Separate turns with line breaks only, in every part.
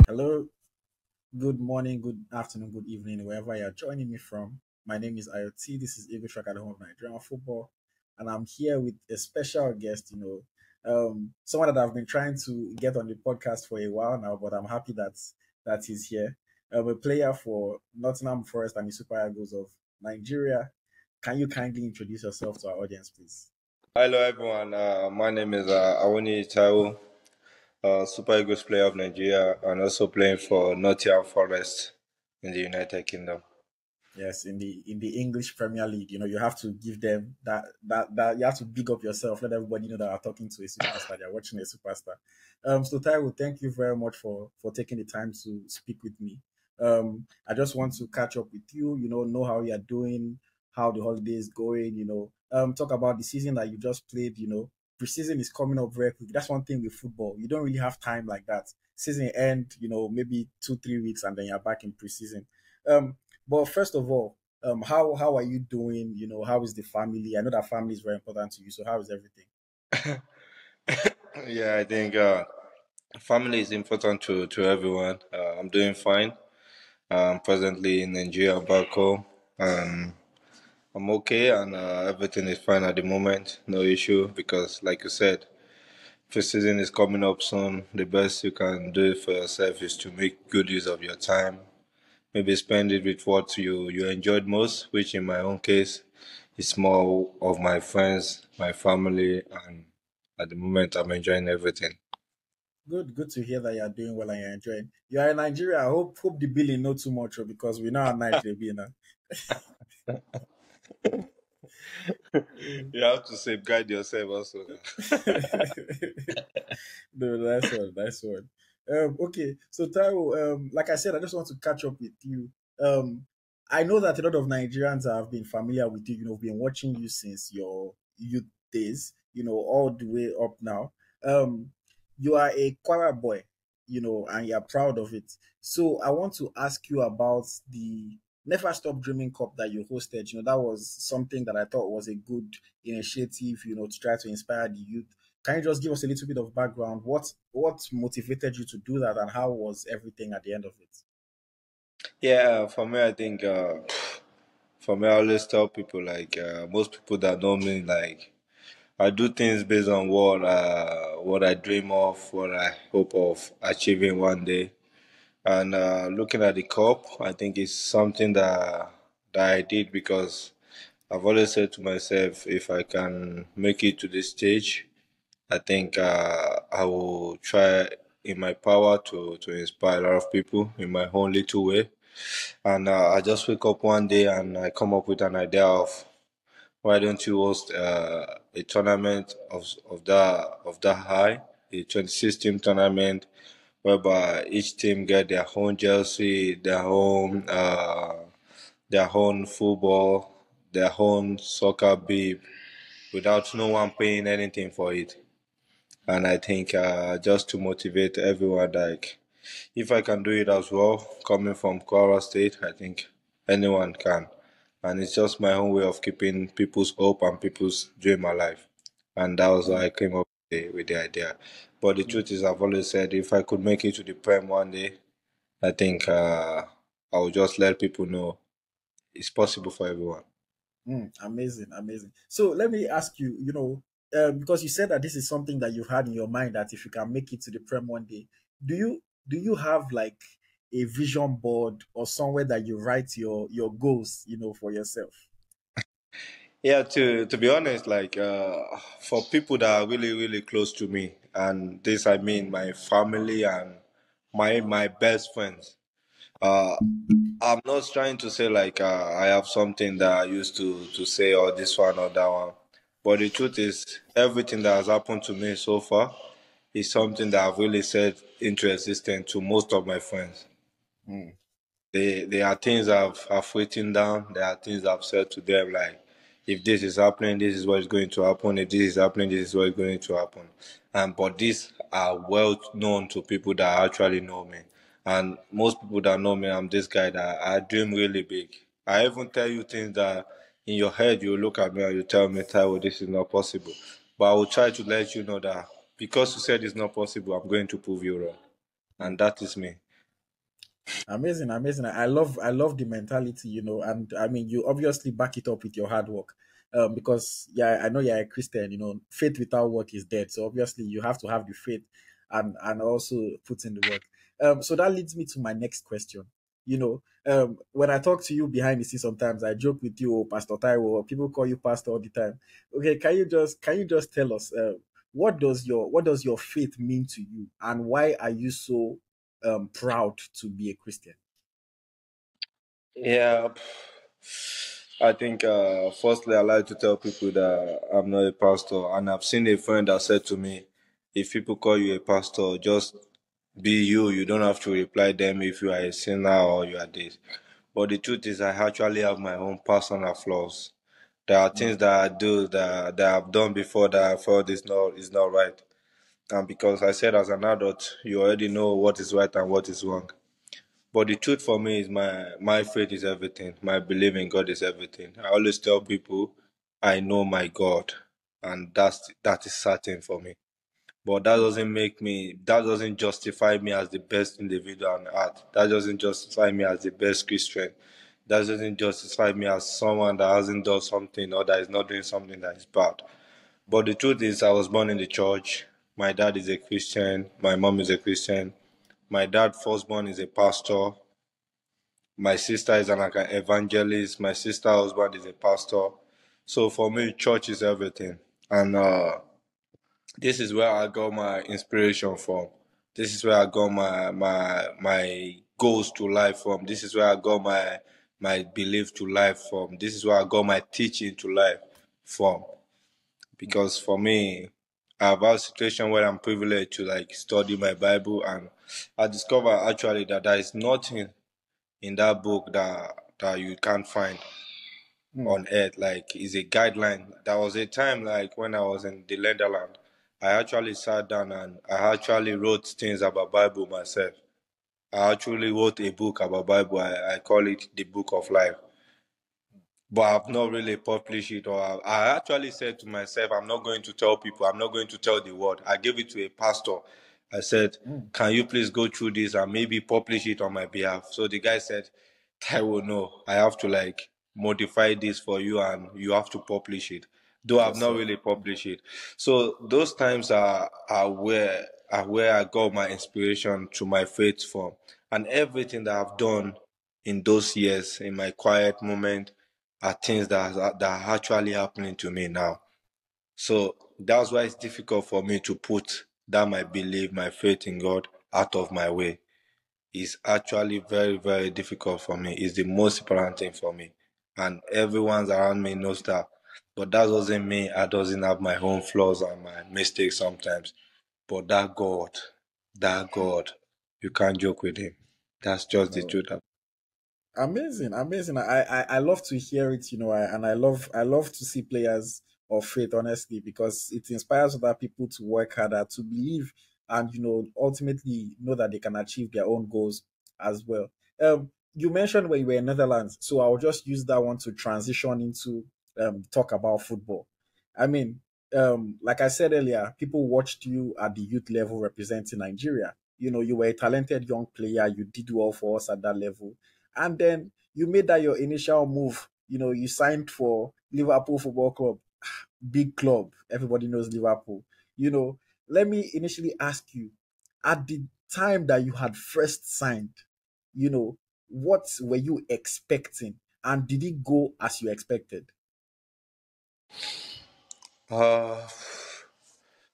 Hello, good morning, good afternoon, good evening, wherever you're joining me from. My name is IoT. This is Eagle Track at the home of Nigerian football, and I'm here with a special guest. Someone that I've been trying to get on the podcast for a while now, but I'm happy that he's here. A player for Nottingham Forest and the Super Eagles of Nigeria. Can you kindly introduce yourself to our audience, please?
Hello everyone, my name is Awoniyi Taiwo, Super Eagles player of Nigeria and also playing for Nottingham Forest in the United Kingdom.
Yes, in the English Premier League, you have to give them that you have to big up yourself, let everybody know that you're talking to a superstar, they're watching a superstar. So Taiwo, thank you very much for taking the time to speak with me. I just want to catch up with you, know how you're doing, how the holiday is going, talk about the season that you just played, preseason is coming up very quick. That's one thing with football. You don't really have time like that. Season end, maybe 2-3 weeks and then you're back in preseason. Um, but first of all, how are you doing? How is the family? I know that family is very important to you. So how is everything?
Yeah, I think family is important to everyone. I'm doing fine. I'm presently in Nigeria back home. Um, I'm okay and everything is fine at the moment. No issue because, like you said, first season is coming up soon. The best you can do for yourself is to make good use of your time. Maybe spend it with what you enjoyed most, which in my own case is more of my friends, my family, and at the moment I'm enjoying everything.
Good to hear that you're doing well and you're enjoying. You are in Nigeria. I hope the billing not too much, because we know how Nigeria be now.
You have to safeguard yourself also.
No, that's one. That's one. Okay, so Taiwo, like I said, I just want to catch up with you. I know that a lot of Nigerians have been familiar with you. Been watching you since your youth days. All the way up now. You are a choir boy. And you're proud of it. So I want to ask you about the Never Stop Dreaming Cup that you hosted. That was something that I thought was a good initiative. To try to inspire the youth. Can you just give us a little bit of background? What motivated you to do that, and how was everything at the end of it?
Yeah, for me, I think for me, I always tell people like most people that know me, like I do things based on what I dream of, what I hope of achieving one day. And looking at the cup, I think it's something that I did because I've always said to myself, if I can make it to this stage, I think I will try in my power to inspire a lot of people in my own little way. And I just wake up one day and I come up with an idea of why don't you host a tournament of that high, a 26 team tournament whereby each team get their own jersey, their own football, their own soccer bib, without no one paying anything for it. And I think just to motivate everyone, like if I can do it as well, coming from Kwara State, I think anyone can. And it's just my own way of keeping people's hope and people's dream alive. And that was why I came up with the idea. But the truth is, I've always said if I could make it to the Prem one day, I think I will just let people know it's possible for everyone.
Amazing, amazing. So let me ask you, because you said that this is something that you've had in your mind, that if you can make it to the Prem one day, do you have like a vision board or somewhere that you write your goals, for yourself?
Yeah, to be honest, like for people that are really really close to me, and this I mean my family and my best friends. Uh, I'm not trying to say like I have something that I used to say or this one or that one, but the truth is everything that has happened to me so far is something that I've really said into existence to most of my friends.
Mm.
There are things I've written down. There are things I've said to them like, if this is happening, this is what is going to happen. If this is happening, this is what is going to happen. And but these are well known to people that actually know me. And most people that know me, I'm this guy that I dream really big. I even tell you things that in your head you look at me and you tell me, Taiwo, this is not possible. But I will try to let you know that because you said it's not possible, I'm going to prove you wrong. And that is me.
Amazing, amazing. I love the mentality, and I mean, you obviously back it up with your hard work. Because yeah, I know you're a Christian, faith without work is dead. So obviously you have to have the faith and also put in the work. So that leads me to my next question. When I talk to you behind the scenes, sometimes I joke with you, oh, Pastor Taiwo, or people call you Pastor all the time. Okay, can you just tell us what does your faith mean to you, and why are you so proud to be a Christian?
Yeah, I think firstly I like to tell people that I'm not a pastor, and I've seen a friend that said to me, if people call you a pastor, just be you. You don't have to reply them if you are a sinner or you are this. But the truth is, I actually have my own personal flaws. There are
Mm,
things that I do that I've done before that I felt is not right. And because I said as an adult, you already know what is right and what is wrong. But the truth for me is my faith is everything. My belief in God is everything. I always tell people I know my God, and that is certain for me. But
mm,
that doesn't justify me as the best individual on earth. That doesn't justify me as the best Christian. That doesn't justify me as someone that hasn't done something or that is not doing something that is bad. But the truth is, I was born in the church. My dad is a Christian. My mom is a Christian. My dad, firstborn, is a pastor. My sister is an evangelist. My sister husband is a pastor. So for me, church is everything. And this is where I got my inspiration from. This is where I got my goals to life from. This is where I got my belief to life from. This is where I got my teaching to life from.
mm,
Because for me, I've had a situation where I'm privileged to like study my Bible, and I discover actually that there is nothing in that book that you can't find
mm.
on earth. Like is a guideline. There was a time like when I was in the Netherlands, I actually sat down and I actually wrote things about Bible myself. I actually wrote a book about Bible. I call it the Book of Life, but I've not really published it. Or I actually said to myself, I'm not going to tell people. I'm not going to tell the world. I gave it to a pastor. I said,
Mm.
can you please go through this and maybe publish it on my behalf? So the guy said, I will know. I have to like modify this for you and you have to publish it. Though I've
Yes,
not
sir.
really published it. So those times are where I got my inspiration to my faith from. And everything that I've done in those years, in my quiet moment, are things that are actually happening to me now. So that's why it's difficult for me to put that my belief, my faith in God out of my way. It's actually very, very difficult for me. It's the most important thing for me. And everyone's around me knows that. But that doesn't mean I doesn't have my own flaws and my mistakes sometimes. But that God, you can't joke with him. That's just the
No.
truth.
Amazing, amazing. I love to hear it, and I love to see players of faith, honestly, because it inspires other people to work harder, to believe, and ultimately know that they can achieve their own goals as well. You mentioned when you were in Netherlands, so I'll just use that one to transition into talk about football. I mean, like I said earlier, people watched you at the youth level representing Nigeria. You were a talented young player. You did well for us at that level, and then you made that your initial move. You signed for Liverpool Football Club, big club. Everybody knows Liverpool. You know, Let me initially ask you, at the time that you had first signed, what were you expecting? And did it go as you expected?
Uh,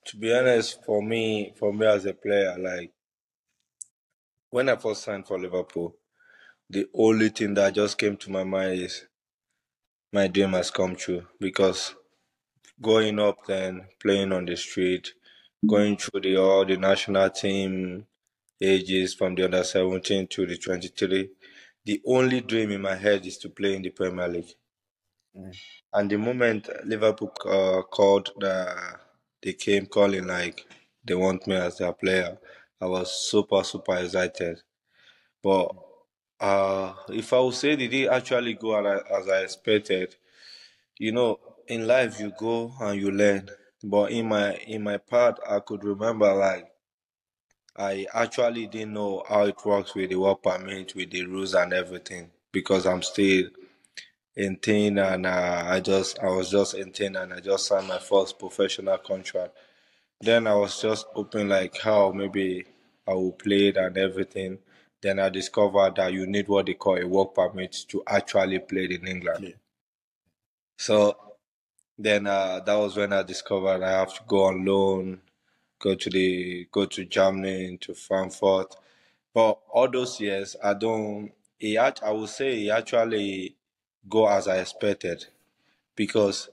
to be honest, for me as a player, like when I first signed for Liverpool, the only thing that just came to my mind is my dream has come true. Because growing up, then playing on the street, going through all the national team ages from the under 17 to the 23, the only dream in my head is to play in the Premier League.
Mm,
And the moment Liverpool called, they came calling like they want me as their player, I was super super excited. But if I would say did it actually go as I expected, in life you go and you learn. But in my part, I could remember like I actually didn't know how it works with the work permit, with the rules and everything, because I'm still 18 and I was just 18 and I just signed my first professional contract. Then I was just hoping like how maybe I will play it and everything. Then I discovered that you need what they call a work permit to actually play in England.
Play.
So then that was when I discovered I have to go on loan, go to Germany, to Frankfurt. But all those years, I would say he actually go as I expected because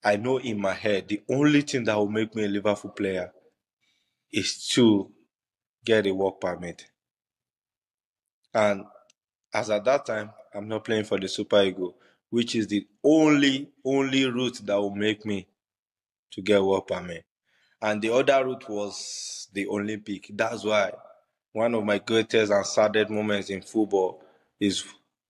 I know in my head the only thing that will make me a Liverpool player is to get a work permit. And as at that time, I'm not playing for the Super Eagle, which is the only route that will make me to get work permit. And the other route was the Olympic. That's why one of my greatest and saddest moments in football is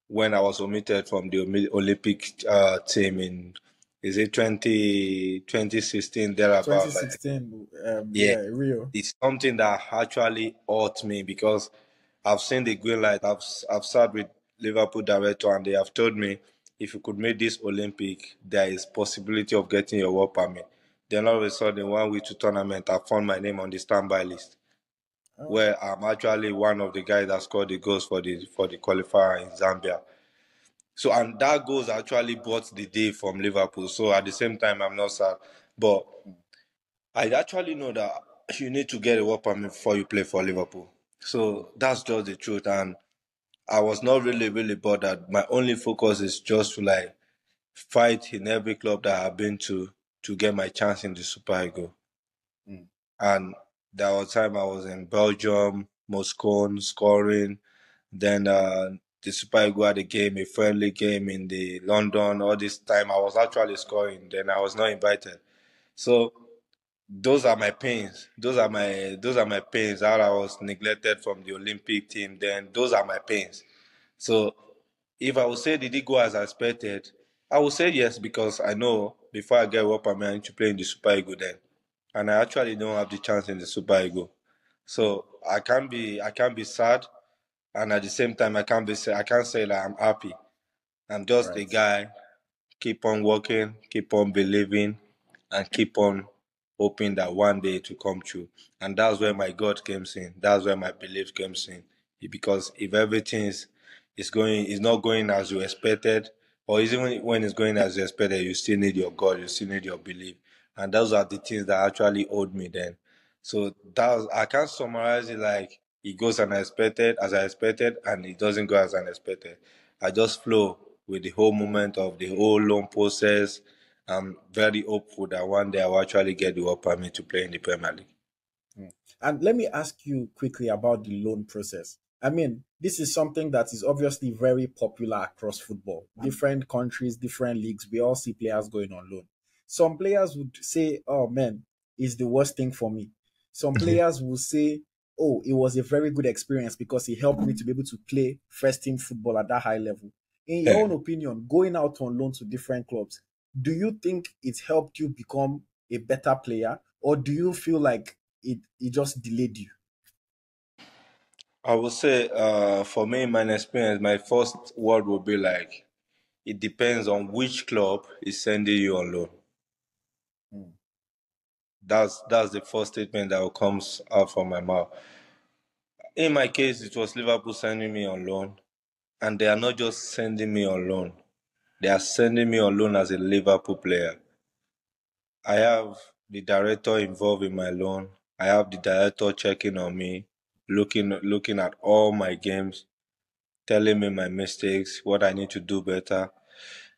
when I was omitted from the Olympic team in, is it 2016 thereabout, I think.
2016,
Yeah,
yeah, Rio.
it's something that actually hurt me because I've seen the green light. I've sat with Liverpool director and they have told me if you could make this Olympic, there is possibility of getting your work permit. Then all of a sudden, 1 week to tournament, I found my name on the standby list,
Oh,
where I'm actually one of the guys that scored the goals for the qualifier in Zambia. So and that goals actually brought the day from Liverpool. So at the same time, I'm not sad, but I actually know that you need to get a work permit before you play for Liverpool. So that's just the truth. And I was not really bothered. My only focus is just to like fight in every club that I've been to get my chance in the Super Eagle.
mm,
And there was time I was in Belgium, Moscow, scoring. Then the Super Eagle had a game, a friendly game in the London. All this time I was actually scoring. Then I was not invited. So those are my pains. Those are my pains. How I was neglected from the Olympic team. Then those are my pains. So if I would say did it go as I expected, I would say yes because I know before I get up, I need to play in the Super Eagle then, and I actually don't have the chance in the Super Eagle.
mm,
So I can't be sad, and at the same time I can't say like I'm happy. I'm just a
right.
guy, keep on working, keep on believing, and keep on hoping that one day it will come true. And that's where
Mm,
my God comes in. That's where my belief comes in. Because if everything is not going as you expected, or even when it's going as you expected, you still need your God, you still need your belief. And those are the things that actually hold me then. So that I can't summarize it like it goes as I expected, and it doesn't go as unexpected. I just flow with the whole moment of the whole loan process. I'm very hopeful that one day I will actually get the work permit to play in the Premier League.
mm. And let me ask you quickly about the loan process. I mean, this is something that is obviously very popular across football. Different countries, different leagues, we all see players going on loan. Some players would say, oh man, it's the worst thing for me. Some players will say, oh, it was a very good experience because it helped me to be able to play first team football at that high level. In your own opinion, going out on loan to different clubs, do you think it helped you become a better player, or do you feel like it just delayed you?
I would say, for me, in my experience, my first word would be like, it depends on which club is sending you on loan.
Mm,
That's the first statement that comes out from my mouth. In my case, it was Liverpool sending me on loan, and they are not just sending me on loan; they are sending me on loan as a Liverpool player. I have the director involved in my loan. I have the director checking on me, looking at all my games, telling me my mistakes, what I need to do better.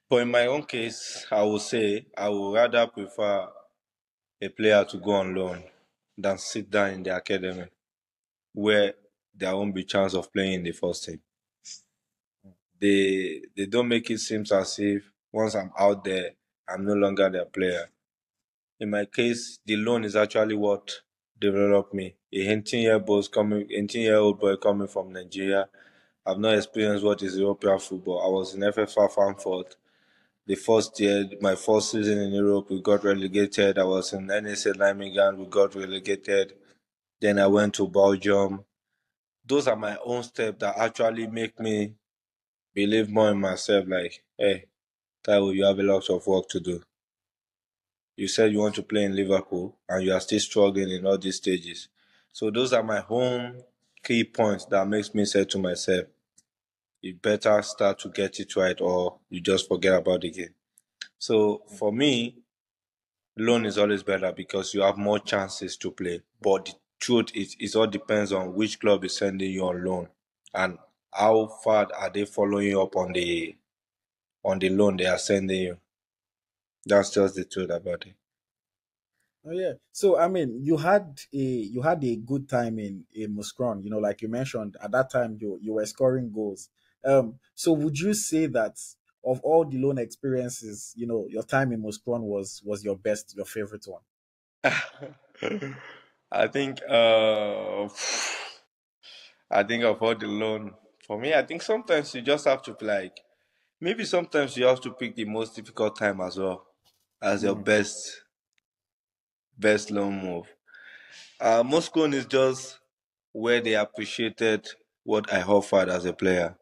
But in my own case, I would say I would rather prefer a player to go on loan than sit down in the academy where there won't be chance of playing in the first team. They don't make it seem as if once I'm out there, I'm no longer their player. In my case, the loan is actually what developed me. A 18-year-old boy coming from Nigeria. I've not experienced what is European football. I was in FFA Frankfurt. The first year, my first season in Europe, we got relegated. I was in NSA Nijmegen, we got relegated. Then I went to Belgium. Those are my own steps that actually make me believe more in myself. Like, hey, Taiwo, you have a lot of work to do. You said you want to play in Liverpool and you are still struggling in all these stages. So those are my home key points that makes me say to myself, you better start to get it right or you just forget about the game. So for me, loan is always better because you have more chances to play. But the truth is, it all depends on which club is sending you on loan and how far are they following you up on the loan they are sending you. That's just the truth about it.
Oh yeah. So I mean, you had a good time in Muscron. You know, like you mentioned at that time, you were scoring goals. So would you say that of all the loan experiences, you know, your time in Muscron was your best, your favorite one?
I think I think of all the loan for me. I think sometimes you just have to like maybe sometimes you have to pick the most difficult time as well as your
Mm,
best loan move. Moscow is just where they appreciated what I offered as a player.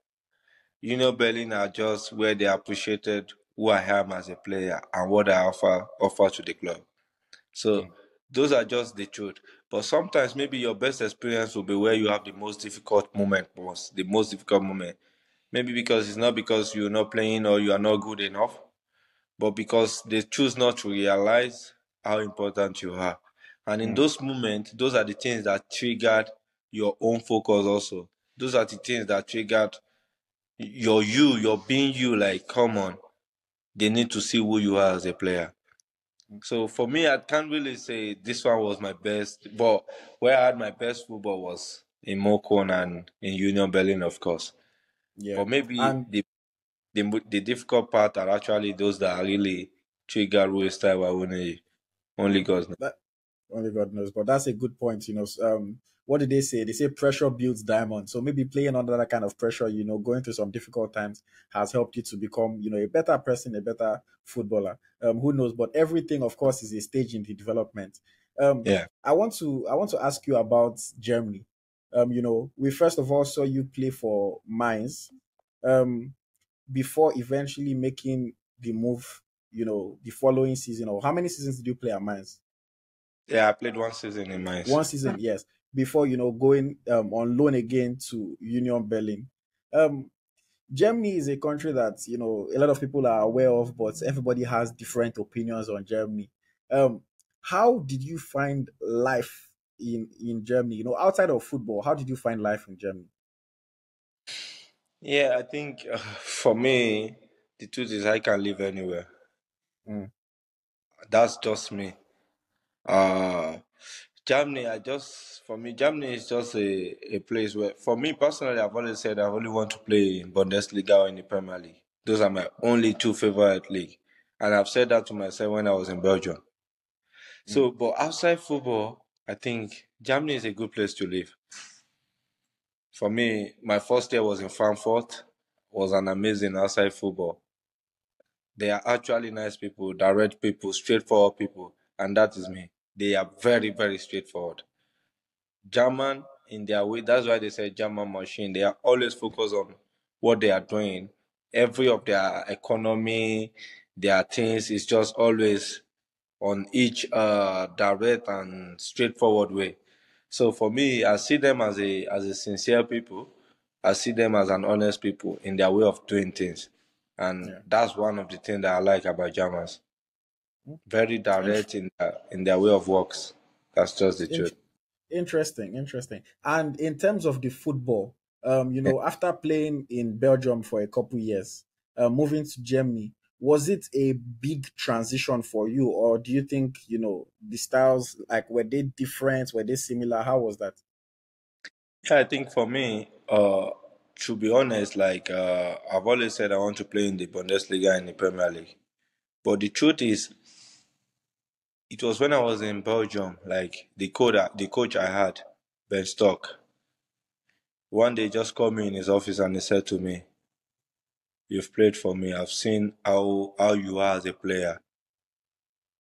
Berlin are just where they appreciated who I am as a player and what I offer to the club. So
mm,
those are just the truth. But sometimes maybe your best experience will be where you have the most difficult moment most, the most difficult moment. Maybe because it's not because you're not playing or you are not good enough, but because they choose not to realize how important you are. And in
mm,
those moments, those are the things that triggered your own focus also. Those are the things that triggered your being you, like, come on, they need to see who you are as a player.
mm.
So for me, I can't really say this one was my best, but where I had my best football was in Mokon and in Union Berlin, of course.
Yeah.
But maybe
And
the difficult part are actually those that really trigger who is Taiwo Awoniyi. Only God knows.
that only God knows, but that's a good point. You know, what did they say? They say pressure builds diamond. So maybe playing under that kind of pressure, you know, going through some difficult times has helped you to become, you know, a better person, a better footballer. Who knows? But everything, of course, is a stage in the development.
Yeah.
I want to ask you about Germany. You know, we first of all saw you play for Mainz, um, before eventually making the move. You know, the following season, or how many seasons did you play at Mainz?
Yeah, I played one season in Mainz.
One season, yes, before you know going on loan again to Union Berlin. Um, Germany is a country that you know a lot of people are aware of, but everybody has different opinions on Germany. Um, how did you find life in Germany? You know, outside of football, how did you find life in Germany?
Yeah, I think for me, the truth is I can live anywhere.
Mm,
That's just me. Uh, Germany, for me, Germany is just a place where, for me personally, I've always said I only want to play in Bundesliga or in the Premier League. Those are my only two favorite league. And I've said that to myself when I was in Belgium.
mm,
So, but outside football, I think Germany is a good place to live. For me, my first year was in Frankfurt, was an amazing outside football. They are actually nice people, direct people, straightforward people, and that is me. They are very, very straightforward. German in their way. That's why they say German machine. They are always focused on what they are doing. Every of their economy, their things is just always on each direct and straightforward way. So for me, I see them as a sincere people. I see them as an honest people in their way of doing things, and
yeah.
that's one of the things that I like about Germans.
Mm.
Very direct in their way of works. That's just the
In-
truth.
Interesting, interesting. And in terms of the football, you know, after playing in Belgium for a couple years, moving to Germany, was it a big transition for you, or do you think you know the styles like were they different? Were they similar? How was that?
Yeah, I think for me, to be honest, like I've always said, I want to play in the Bundesliga and the Premier League. But the truth is, it was when I was in Belgium, like the coach I had, Ben Stock. One day, he just called me in his office and he said to me, "You've played for me. I've seen how you are as a player."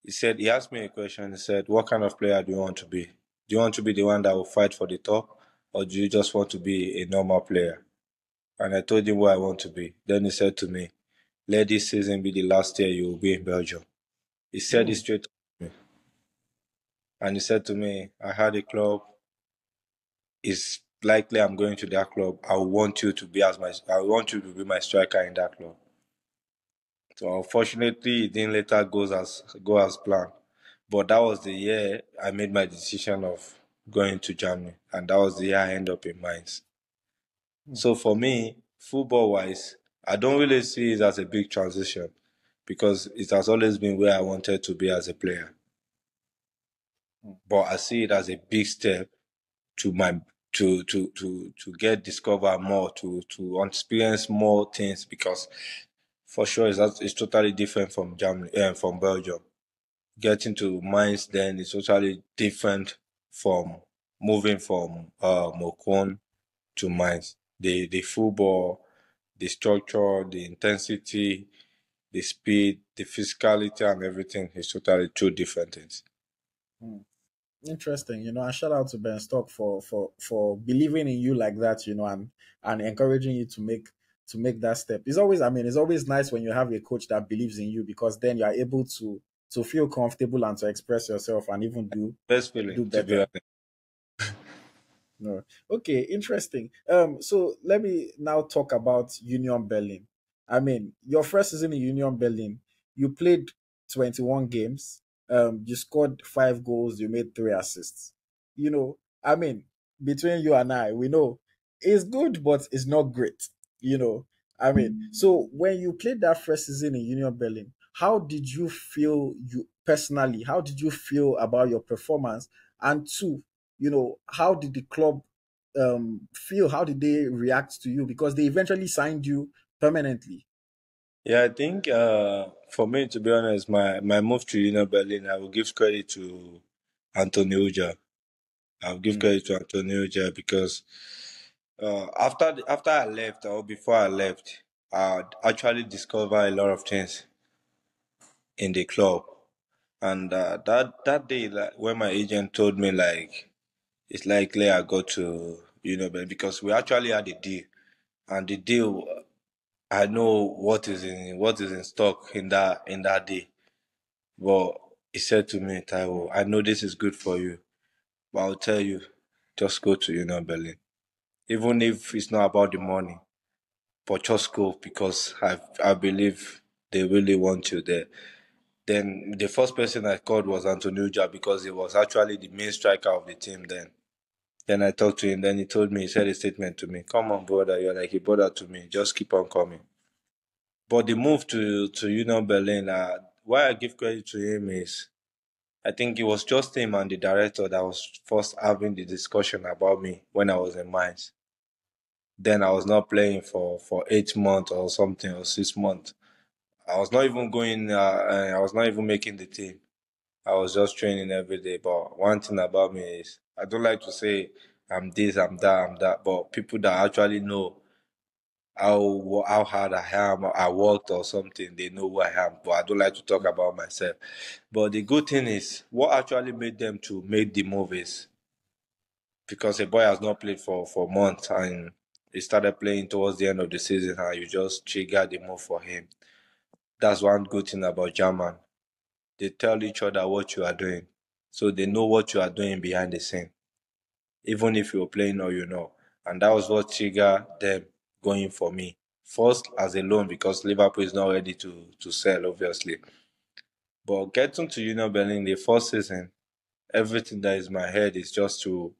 He asked me a question. He said, "What kind of player do you want to be?" Do you want to be the one that will fight for the top, or do you just want to be a normal player? And I told him what I want to be. Then he said to me, let this season be the last year you will be in Belgium. He said it
Hmm.
straight to me. And he said to me, I had a club. It's likely I'm going to that club. I want you to be my striker in that club. So unfortunately, it didn't later go as planned. But that was the year I made my decision of going to Germany, and that was the year I ended up in Mainz.
Hmm.
So for me, football wise, I don't really see it as a big transition because it has always been where I wanted to be as a player.
Hmm.
But I see it as a big step to my to get discover more, to experience more things because for sure it's totally different from Germany and from Belgium. Getting to Mainz then is totally different from moving from Mokon to Mainz. The football, the structure, the intensity, the speed, the physicality, and everything is totally two different things.
Hmm. Interesting, and shout out to Ben Stock for believing in you like that, and encouraging you to make that step. It's always nice when you have a coach that believes in you because then you are able to feel comfortable and to express yourself and even
Best
do
feeling, to be
better.
honest.
No. Okay, interesting. So let me now talk about Union Berlin. Your first season in Union Berlin, you played 21 games. You scored 5 goals, you made 3 assists. You know, I mean, between you and I, we know it's good, but it's not great. You know, so when you played that first season in Union Berlin, how did you feel you personally? How did you feel about your performance? And two, how did the club feel? How did they react to you? Because they eventually signed you permanently.
Yeah, I think for me, to be honest, my move to Union Berlin, I will give credit to Anthony Uja. I'll give
Mm,
credit to Anthony Uja because after I left or before I left, I actually discovered a lot of things in the club. And that day, like, when my agent told me like it's likely I go to Berlin because we actually had a deal, and the deal I know what is in stock in that day. But he said to me, Taiwo, I know this is good for you, but I'll tell you, just go to Berlin. Even if it's not about the money, but just go because I believe they really want you there. Then the first person I called was Antonio Uja because he was actually the main striker of the team then. Then I talked to him. Then he told me, he said a statement to me. Come on, brother. You're like a brother to me. Just keep on coming. But the move to Union Berlin, why I give credit to him is I think it was just him and the director that was first having the discussion about me when I was in Mainz. Then I was not playing for 8 months or something or 6 months. I was not even going. I was not even making the team. I was just training every day. But one thing about me is I don't like to say I'm this, I'm that, I'm that. But people that actually know how hard I am, I worked or something, they know who I am. But I don't like to talk about myself. But the good thing is, what actually made them to make the move is because a boy has not played for months and he started playing towards the end of the season and you just trigger the move for him. That's one good thing about German. They tell each other what you are doing. So they know what you are doing behind the scene, even if you're playing or you know. And that was what triggered them going for me. First as a loan because Liverpool is not ready to sell, obviously. But getting to Union Berlin the first season, everything that is in my head is just to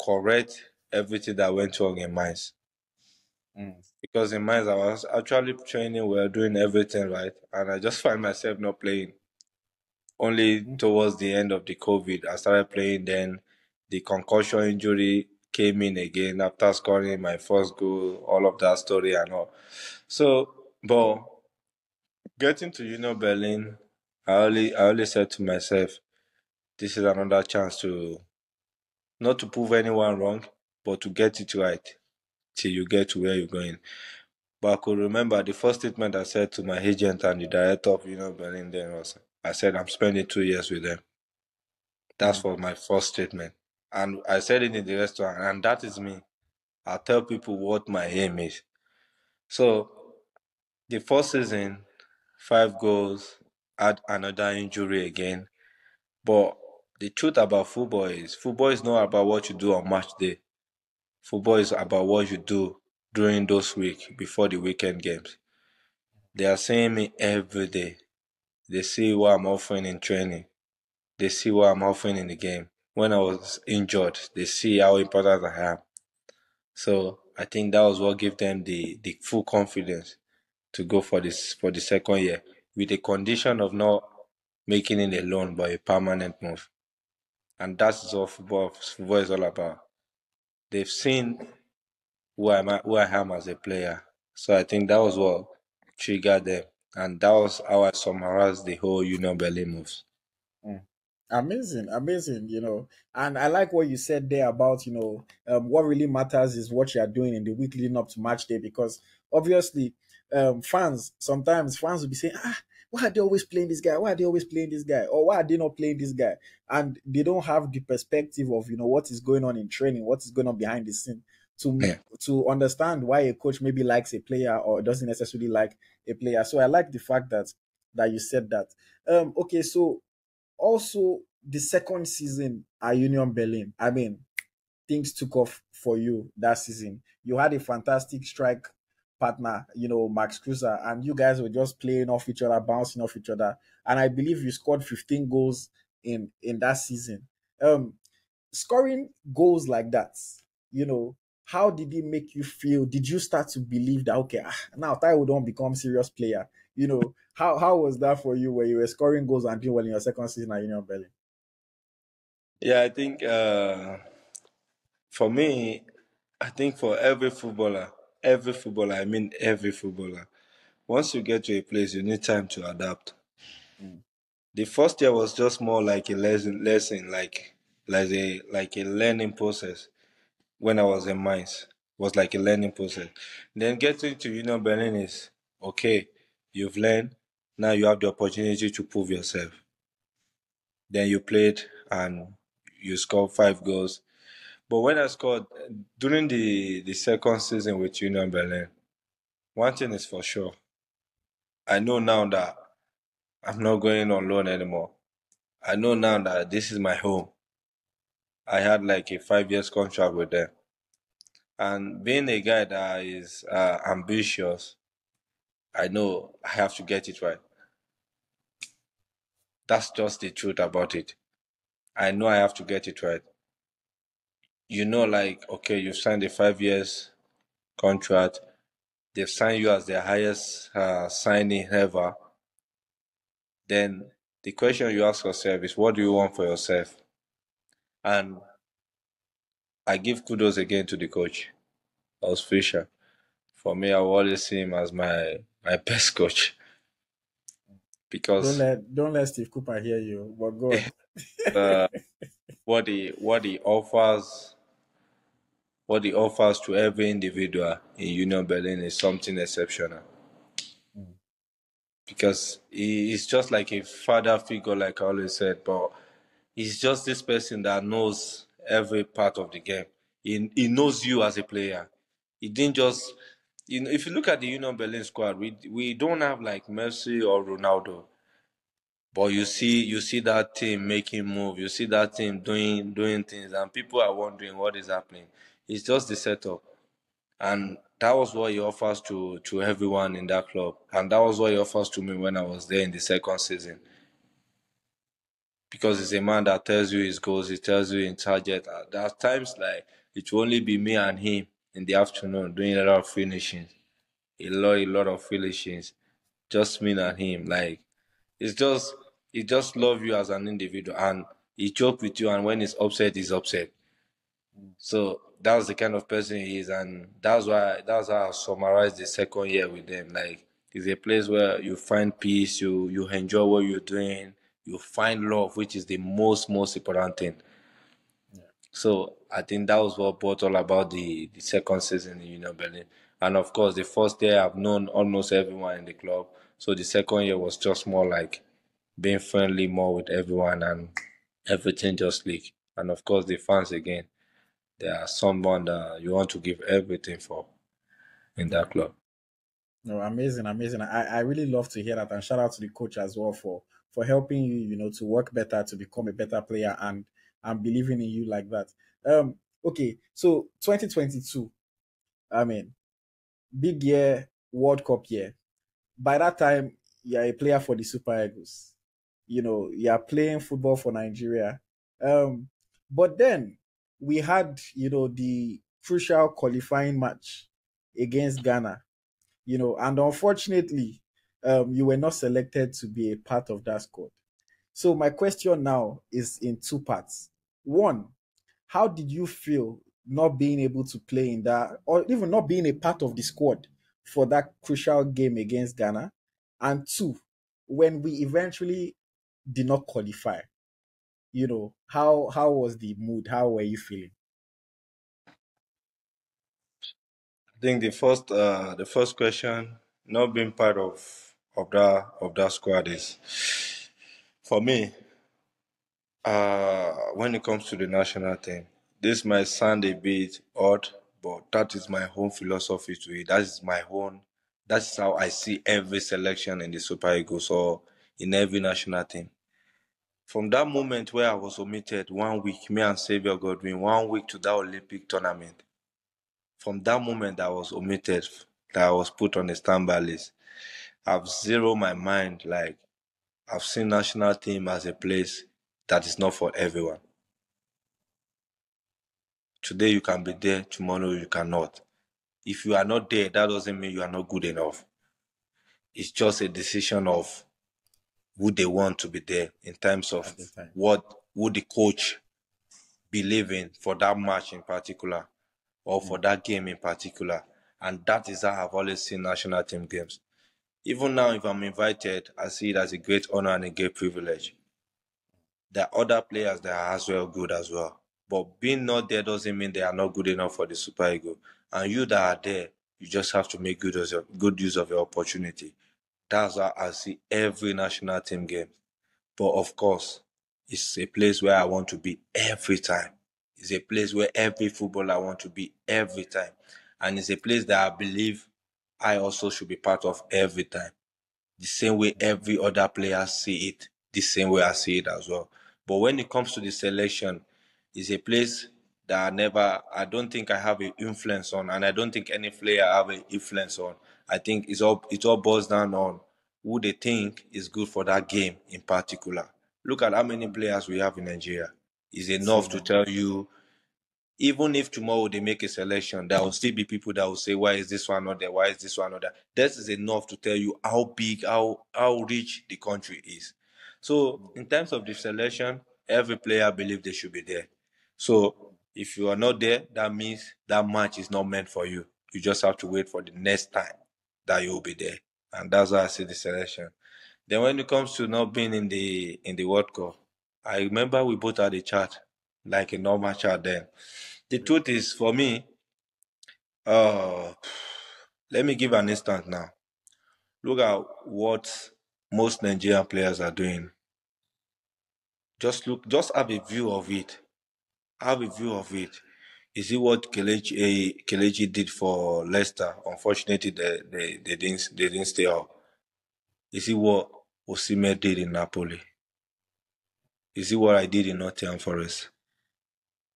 correct everything that went wrong in Mainz.
mm,
Because in Mainz, I was actually training well, doing everything right, and I just find myself not playing. Only
mm,
towards the end of the COVID, I started playing. Then the concussion injury came in again after scoring my first goal, all of that story and all. So, but getting to Berlin, I only said to myself, this is another chance to not to prove anyone wrong, but to get it right till you get to where you're going. But I could remember the first statement I said to my agent and the director of Berlin then was, I said, I'm spending 2 years with them. That
mm.
was my first statement. And I said it in the restaurant, and that is me. I tell people what my aim is. So the first season, 5 goals, had another injury again. But the truth about football is not about what you do on match day. Football is about what you do during those weeks before the weekend games. They are seeing me every day. They see what I'm offering in training. They see what I'm offering in the game. When I was injured, they see how important I am. So I think that was what gave them the full confidence to go for the second year with the condition of not making it a loan but a permanent move. And that's what football is all about. They've seen who I am as a player. So I think that was what triggered them. And that was how I summarized the whole Union Berlin moves.
Mm. Amazing, amazing, And I like what you said there about, what really matters is what you are doing in the week leading up to match day, because obviously, sometimes fans will be saying, why are they always playing this guy? Why are they always playing this guy? Or why are they not playing this guy? And they don't have the perspective of, what is going on in training, what is going on behind the scene to
Yeah.
to understand why a coach maybe likes a player or doesn't necessarily like a player. So I like the fact that you said that. Okay, so also the second season at Union Berlin, I mean, things took off for you that season. You had a fantastic strike partner, Max Kruse, and you guys were just playing off each other, bouncing off each other. And I believe you scored 15 goals in that season. Um, Scoring goals like that, you know, how did it make you feel? Did you start to believe that okay, now Taiwo don't become serious player? How was that for you where you were scoring goals and doing well in your second season at Union Berlin?
Yeah, I think for me, I think for every footballer, I mean every footballer, once you get to a place, you need time to adapt.
Mm,
The first year was just more like a lesson, like a learning process. When I was in Mainz, was like a learning process. Then getting to Union Berlin is okay. You've learned. Now you have the opportunity to prove yourself. Then you played and you scored 5 goals. But when I scored during the second season with Union Berlin, one thing is for sure. I know now that I'm not going on loan anymore. I know now that this is my home. I had like a 5 years contract with them. And being a guy that is ambitious, I know I have to get it right. That's just the truth about it. I know I have to get it right. Like, okay, you've signed a 5 years contract. They've signed you as their highest signing ever. Then the question you ask yourself is, what do you want for yourself? And I give kudos again to the coach, Os Fisher. For me, I will always see him as my best coach
Don't
because
let don't let Steve Cooper hear you. But God,
uh, what he offers to every individual in Union Berlin is something exceptional.
mm,
Because he's just like a father figure, like I always said, but he's just this person that knows every part of the game. He knows you as a player. He didn't just, if you look at the Union Berlin squad, we don't have like Messi or Ronaldo, but you see that team making move. You see that team doing things, and people are wondering what is happening. It's just the setup. And that was what he offers to everyone in that club. And that was what he offers to me when I was there in the second season. Because he's a man that tells you his goals, he tells you in target. There are times like it will only be me and him in the afternoon doing a lot of finishings. A lot of finishings. Just me and him. Like it's just he just love you as an individual and he joke with you and when he's upset.
mm,
So that's the kind of person he is, and that's how I summarize the second year with them. Like it's a place where you find peace, you enjoy what you're doing, you find love, which is the most important thing.
yeah.
So I think that was what brought all about the second season in Union Berlin. And of course the first year I've known almost everyone in the club. So the second year was just more like being friendly more with everyone and everything just clicked. And of course, the fans again, they are someone that you want to give everything for in that
Yeah.
club.
No, amazing, amazing. I really love to hear that, and shout out to the coach as well for helping you, to work better, to become a better player, and believing in you like that. Okay, so 2022, I mean, big year, World Cup year. By that time, you're a player for the Super Eagles. You're playing football for Nigeria. But then we had, the crucial qualifying match against Ghana, and unfortunately, you were not selected to be a part of that squad. So my question now is in two parts. One, how did you feel not being able to play in that, or even not being a part of the squad for that crucial game against Ghana? And two, when we eventually did not qualify, how was the mood? How were you feeling?
I think the first question, not being part of that squad is for me. When it comes to the national team, this might sound a bit odd, but that is my own philosophy to it. That is my own. That's how I see every selection in the Super Eagles or in every national team. From that moment where I was omitted 1 week, me and Xavier Godwin, 1 week to that Olympic tournament. From that moment I was omitted, that I was put on the standby list, I've zeroed my mind. Like, I've seen national team as a place that is not for everyone. Today you can be there, tomorrow you cannot. If you are not there, that doesn't mean you are not good enough. It's just a decision of who they want to be there in terms of
At the time?
what would the coach believe in for that match in particular or for
Mm,
that game in particular. And that is how I've always seen national team games. Even now, if I'm invited, I see it as a great honor and a great privilege. There are other players that are as well good as well. But being not there doesn't mean they are not good enough for the Super Eagle. And you that are there, you just have to make good use of your opportunity. That's how I see every national team game. But of course, it's a place where I want to be every time. It's a place where every footballer want to be every time. And it's a place that I believe I also should be part of every time, the same way every other player see it, the same way I see it as well. But when it comes to the selection, it's a place that I don't think I have an influence on, and I don't think any player have an influence on. I think it all boils down on who they think is good for that game in particular. Look at how many players we have in Nigeria. It's
so
enough to
many.
tell you, even if tomorrow they make a selection, there will still be people that will say, why is this one not there? Why is this one not there? This is enough to tell you how big, how rich the country is. So in terms of the selection, every player believes they should be there. So if you are not there, that means that match is not meant for you. You just have to wait for the next time that you will be there. And that's how I see the selection. Then when it comes to not being in the World Cup, I remember we both had a chat, like a normal chat then. The
Yeah.
truth is, for me, uh, let me give an instance now. Look at what most Nigerian players are doing. Just have a view of it. Have a view of it. You see what Kelechi did for Leicester. Unfortunately, they didn't stay up. You see what Osimhen did in Napoli. You see what I did in Nottingham Forest.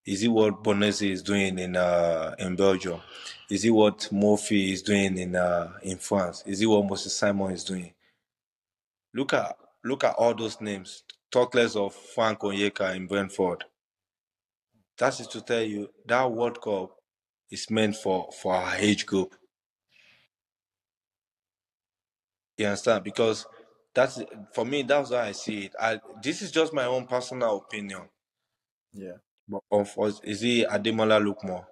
You see what Bonesi is doing in Belgium. You see what Murphy is doing in France. You see what Moses Simon is doing. Look at look at all those names. Talk less of Frank Onyeka in Brentford. That is to tell you that World Cup is meant for our age group. You understand? Because that's for me. That's how I see it. This is just my own personal opinion.
Yeah.
But of course, is it Ademola Lookman?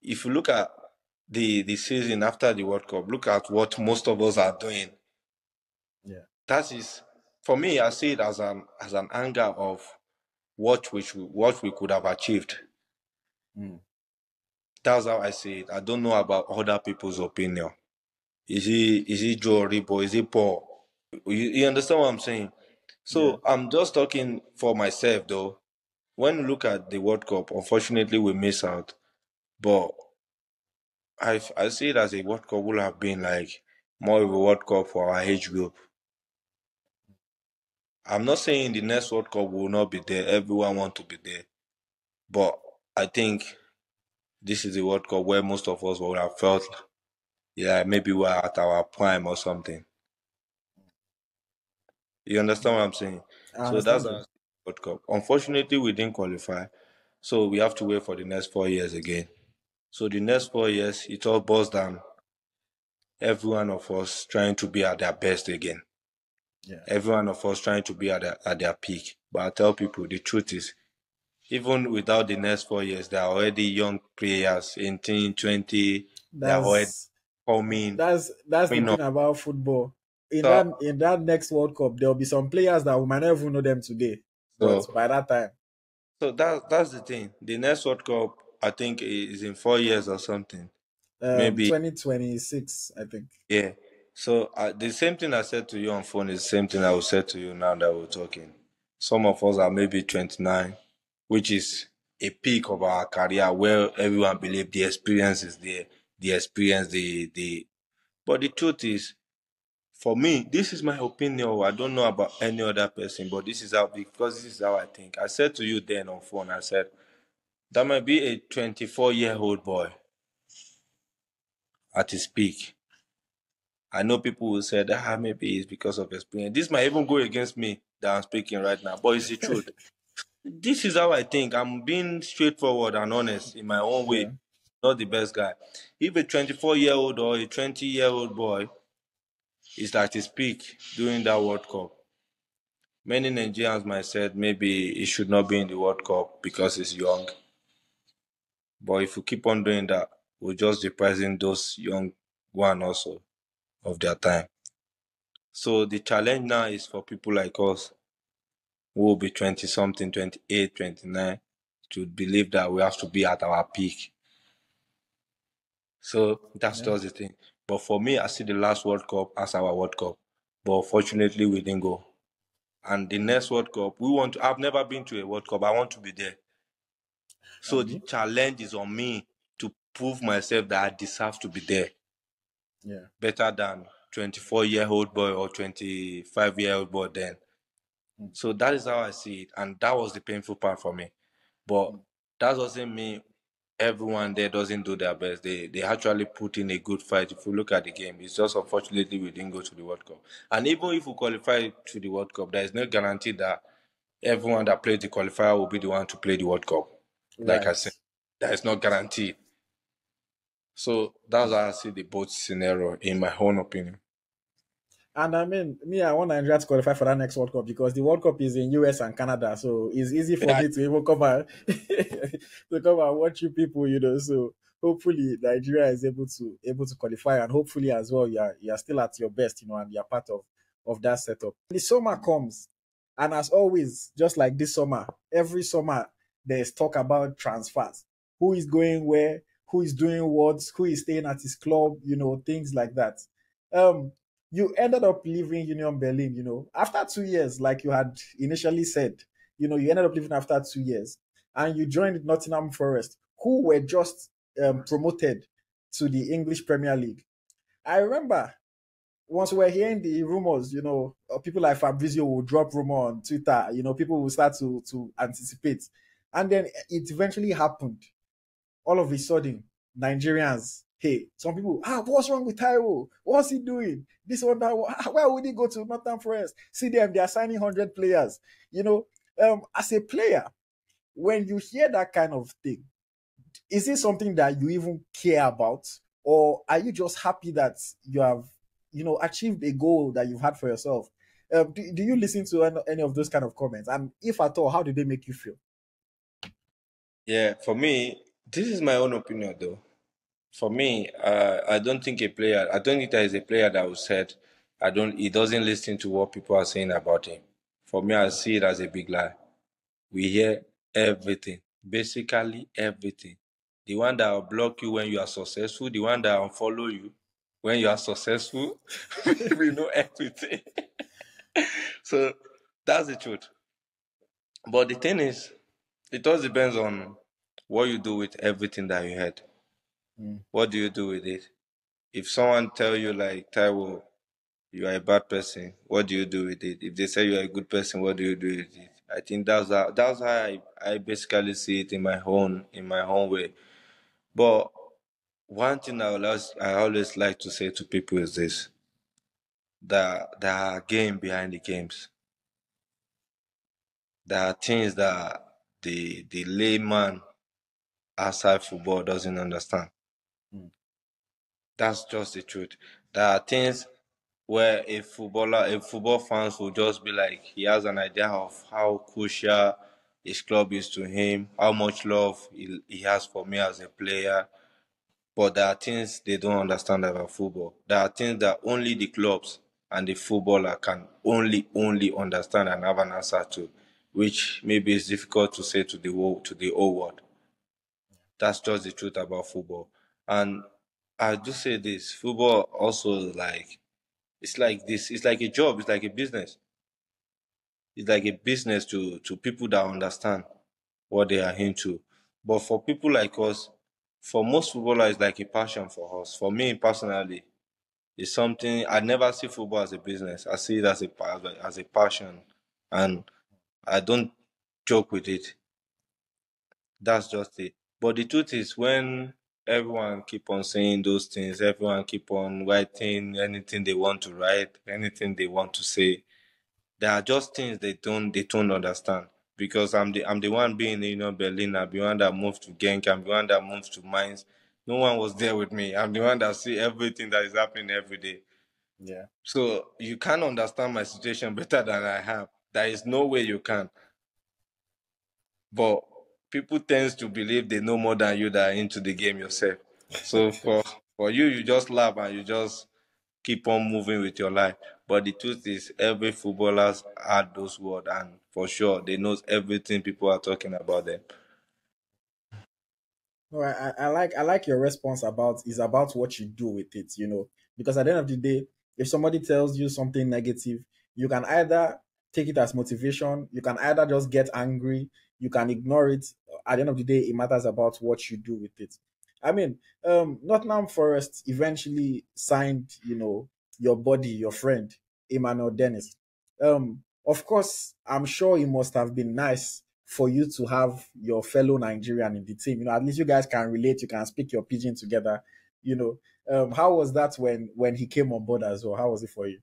If you look at the season after the World Cup, look at what most of us are doing.
Yeah.
That is, for me, I see it as an anger of what we could have achieved.
Mm,
That's how I see it. I don't know about other people's opinion. Is he Joe Ribo? Is he Paul? You understand what I'm saying?
yeah.
So I'm just talking for myself though. when you look at the World Cup, unfortunately we miss out. But I see it as a World Cup will have been like more of a World Cup for our age group. I'm not saying the next World Cup will not be there. Everyone want to be there, but I think this is a World Cup where most of us would have felt, yeah, maybe we're at our prime or something. You understand what I'm saying?
I
So that's
understand
our
you.
World Cup. Unfortunately, we didn't qualify, so we have to wait for the next 4 years again. So the next 4 years, it all boils down every one of us trying to be at their best again.
Yeah.
Every one of us trying to be at their peak. But I tell people the truth is, even without the next 4 years, there are already young players, 18, 20, they are already
That's
coming,
that's the
coming up.
thing about football.
So,
In that next World Cup, there'll be some players that we might not even know them today, but
so,
by that time,
that's the thing. The next World Cup, I think, is in 4 years or something. Maybe,
2026, I think.
yeah. So the same thing I said to you on phone is the same thing I will say to you now that we're talking. Some of us are maybe 29, which is a peak of our career where everyone believes the experience is there, the experience, the. But the truth is, for me, this is my opinion. I don't know about any other person, but this is how, because this is how I think. I said to you then on phone, I said that might be a 24-year-old boy at his peak. I know people will say that maybe it's because of experience. This might even go against me that I'm speaking right now, but it's the truth. This is how I think. I'm being straightforward and honest in my own
Yeah.
way. Not the best guy. If a 24-year-old or a 20-year-old boy is at his peak during that World Cup, many Nigerians might say maybe he should not be in the World Cup because he's young. But if we keep on doing that, we're just depressing those young one also of their time. So the challenge now is for people like us who will be 20 something, 28, 29, to believe that we have to be at our peak. So that's
Yeah.
just the thing. But for me, I see the last World Cup as our World Cup. But fortunately, we didn't go. And the
Mm.
next World Cup, we want to, I've never been to a World Cup. I want to be there. So the
Abi?
challenge is on me to prove myself that I deserve to be there.
Yeah.
Better than 24-year-old boy or 25-year-old boy then.
Mm.
So that is how I see it. And that was the painful part for me. But
Mm.
that doesn't mean everyone there doesn't do their best. They actually put in a good fight. If you look at the game, it's just unfortunately we didn't go to the World Cup. And even if we qualify to the World Cup, there is no guarantee that everyone that plays the qualifier will be the one to play the World Cup. Like I
Right.
said, that is not guaranteed. So that's
Mm.
how I see the both scenario in my own opinion.
And I mean, me, I want Nigeria to qualify for that next World Cup because the World Cup is in US and Canada, so it's easy for
Yeah,
me to even come and to come and watch you people, you know. So hopefully Nigeria is able to qualify, and hopefully as well, you are still at your best, you know, and you're part of that setup. The summer comes, and as always, just like this summer, every summer there's talk about transfers. Who is going where? Who is doing what? Who is staying at his club? You know, things like that. Um, you ended up leaving Union Berlin, you know, after 2 years, like you had initially said, you know, you ended up leaving after 2 years and you joined Nottingham Forest, who were just promoted to the English Premier League. I remember once we were hearing the rumors, you know, people like Fabrizio will drop rumor on Twitter, you know, people will start to anticipate. And then it eventually happened all of a sudden, Nigerians, hey, some people, what's wrong with Taiwo? What's he doing? This one, that one. Why would he go to Northern Forest? See them, they are signing 100 players. You know, as a player, when you hear that kind of thing, is it something that you even care about? Or are you just happy that you have, you know, achieved a goal that you've had for yourself? Do you listen to any of those kind of comments? And if at all, how do they make you feel?
yeah. For me, this is my own opinion though. For me, I don't think there is a player that was said, he doesn't listen to what people are saying about him. For me, I see it as a big lie. We hear everything, basically everything. The one that will block you when you are successful, the one that will follow you when you are successful, we know everything. So that's the truth. But the thing is, It all depends on what you do with everything that you had.
Mm,
What do you do with it? If someone tell you like Taiwo, you are a bad person, what do you do with it? If they say you are a good person, what do you do with it? I think that's how I basically see it in my own way. But one thing I always like to say to people is this: that there are game behind the games. There are things that the layman outside football doesn't understand.
mm,
That's just the truth. There are things where a football fans will just be like, he has an idea of how crucial his club is to him, how much love he has for me as a player. But there are things they don't understand about football. There are things that only the clubs and the footballer can only understand and have an answer to, which maybe is difficult to say to the whole world. That's just the truth about football. And I do say this: football also like it's like this. It's like a job. It's like a business. It's like a business to people that understand what they are into. But for people like us, for most footballers, it's like a passion for us. For me personally, it's something I never see football as a business. I see it as as a passion, and I don't joke with it. That's just it. But the truth is, when everyone keep on saying those things, everyone keep on writing anything they want to write, anything they want to say, there are just things they don't understand. Because I'm the one being in Berlin. I'm the one that moved to Genk. I'm the one that moved to Mainz. No one was there with me. I'm the one that see everything that is happening every day.
yeah.
So you can't understand my situation better than I have. There is no way you can. But people tends to believe they know more than you that are into the game yourself. So for you, you just laugh and you just keep on moving with your life. But the truth is, every footballers had those words, and for sure, they knows everything people are talking about them.
No, I like your response about is about what you do with it, because at the end of the day, if somebody tells you something negative, you can either take it as motivation, you can either just get angry, you can ignore it. At the end of the day, it matters about what you do with it. I mean, Nottingham Forest eventually signed, your buddy, your friend, Emmanuel Dennis. Of course, I'm sure it must have been nice for you to have your fellow Nigerian in the team. At least you guys can relate, you can speak your pidgin together. You know, how was that when he came on board as well? How was it for you?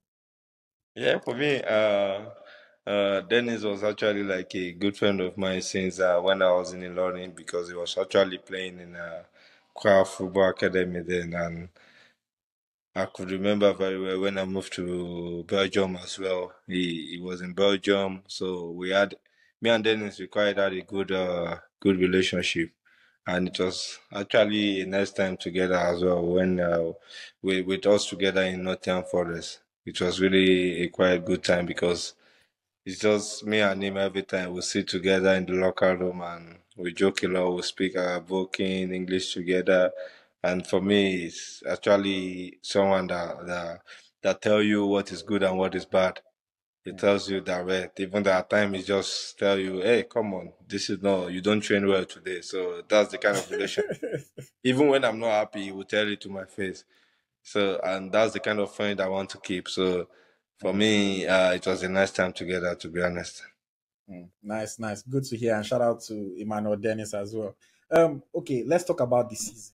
Yeah, for me, Dennis was actually like a good friend of mine since when I was in learning because he was actually playing in Kwa Football Academy then, and I could remember very well when I moved to Belgium as well. He was in Belgium, so we had me and Dennis. We quite had a good relationship, and it was actually a nice time together as well. When we with us together in Nottingham Forest, it was really a quite good time because it's just me and him every time. We sit together in the locker room and we joke a lot. We speak broken English together. And for me, it's actually someone that tell you what is good and what is bad. It
Mm.
tells you direct. Even that at times it just tell you, hey, come on, this is no, you don't train well today. So that's the kind of relation. Even when I'm not happy, he will tell it to my face. So, and that's the kind of friend I want to keep. So, for
Mm,
me, it was a nice time together, to be honest.
nice, nice. Good to hear. And shout out to Emmanuel Dennis as well. Okay, let's talk about the season.